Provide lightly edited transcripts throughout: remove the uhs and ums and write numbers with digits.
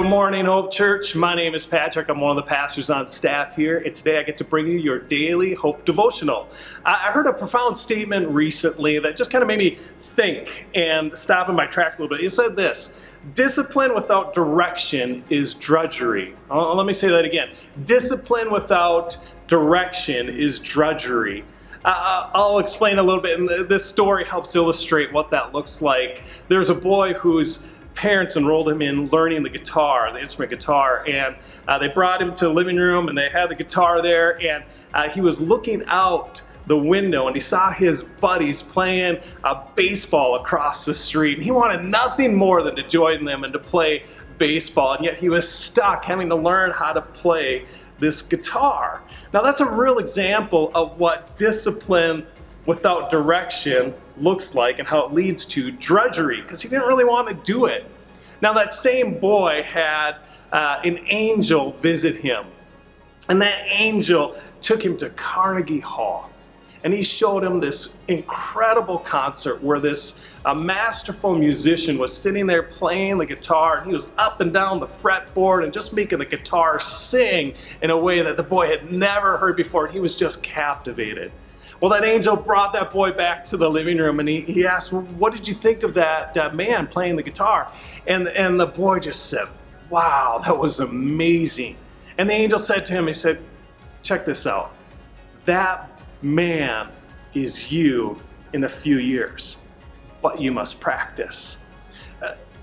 morning, Hope Church. My name is Patrick. I'm one of the pastors on staff here, and today I get to bring you your daily Hope Devotional. I heard a profound statement recently that just kind of made me think and stop in my tracks a little bit. It said this: discipline without direction is drudgery. Let me say that again. Discipline without direction is drudgery. I'll explain a little bit, and this story helps illustrate what that looks like. There's a boy whose parents enrolled him in learning the instrument guitar, and they brought him to the living room, and they had the guitar there, and he was looking out the window, and he saw his buddies playing baseball across the street, and he wanted nothing more than to join them and to play baseball, and yet he was stuck having to learn how to play this guitar. Now that's a real example of what discipline without direction looks like and how it leads to drudgery, because he didn't really want to do it. Now that same boy had an angel visit him, and that angel took him to Carnegie Hall, and he showed him this incredible concert where this masterful musician was sitting there playing the guitar, and he was up and down the fretboard and just making the guitar sing in a way that the boy had never heard before, and he was just captivated. Well, that angel brought that boy back to the living room, and he asked, "What did you think of that man playing the guitar?" And the boy just said, "Wow, that was amazing." And the angel said to him, he said, "Check this out. That man is you in a few years, but you must practice."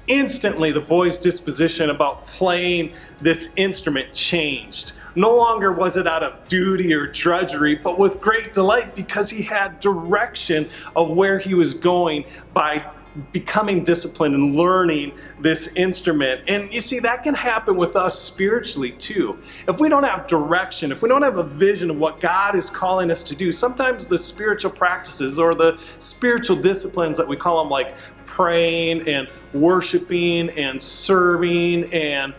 Instantly, the boy's disposition about playing this instrument changed. No longer was it out of duty or drudgery, but with great delight, because he had direction of where he was going by becoming disciplined and learning this instrument. And you see, that can happen with us spiritually too. If we don't have direction, if we don't have a vision of what God is calling us to do, sometimes the spiritual practices or the spiritual disciplines that we call them, like praying and worshiping and serving and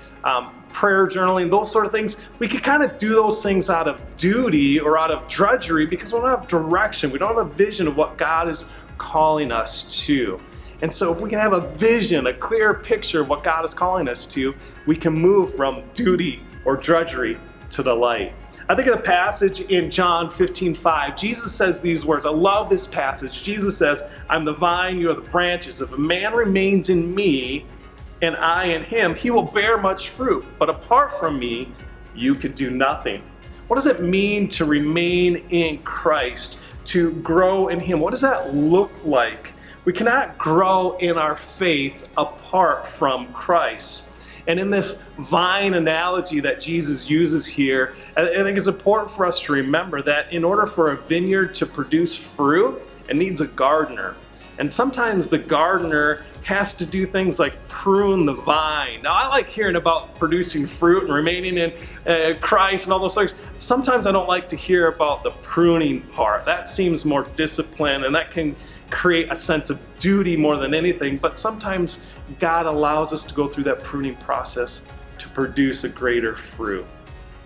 prayer journaling, those sort of things, we can kind of do those things out of duty or out of drudgery because we don't have direction. We don't have a vision of what God is calling us to. And so if we can have a vision, a clear picture of what God is calling us to, we can move from duty or drudgery to the light. I think of the passage in John 15:5. Jesus says these words. I love this passage. Jesus says, "I'm the vine, you are the branches. If a man remains in me and I in him, he will bear much fruit. But apart from me, you could do nothing." What does it mean to remain in Christ, to grow in him? What does that look like? We cannot grow in our faith apart from Christ. And in this vine analogy that Jesus uses here, I think it's important for us to remember that in order for a vineyard to produce fruit, it needs a gardener. And sometimes the gardener has to do things like prune the vine. Now, I like hearing about producing fruit and remaining in Christ and all those things. Sometimes I don't like to hear about the pruning part. That seems more discipline, and that can create a sense of duty more than anything. But sometimes God allows us to go through that pruning process to produce a greater fruit.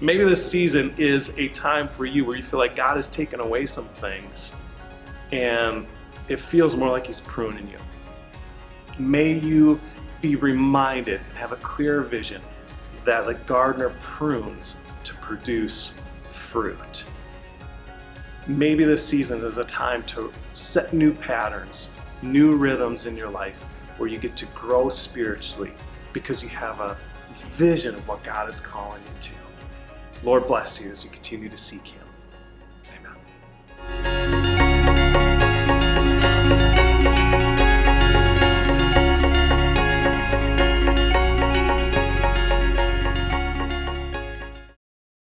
Maybe this season is a time for you where you feel like God has taken away some things, and it feels more like he's pruning you. May you be reminded and have a clear vision that the gardener prunes to produce fruit. Maybe this season is a time to set new patterns, new rhythms in your life where you get to grow spiritually because you have a vision of what God is calling you to. Lord bless you as you continue to seek him.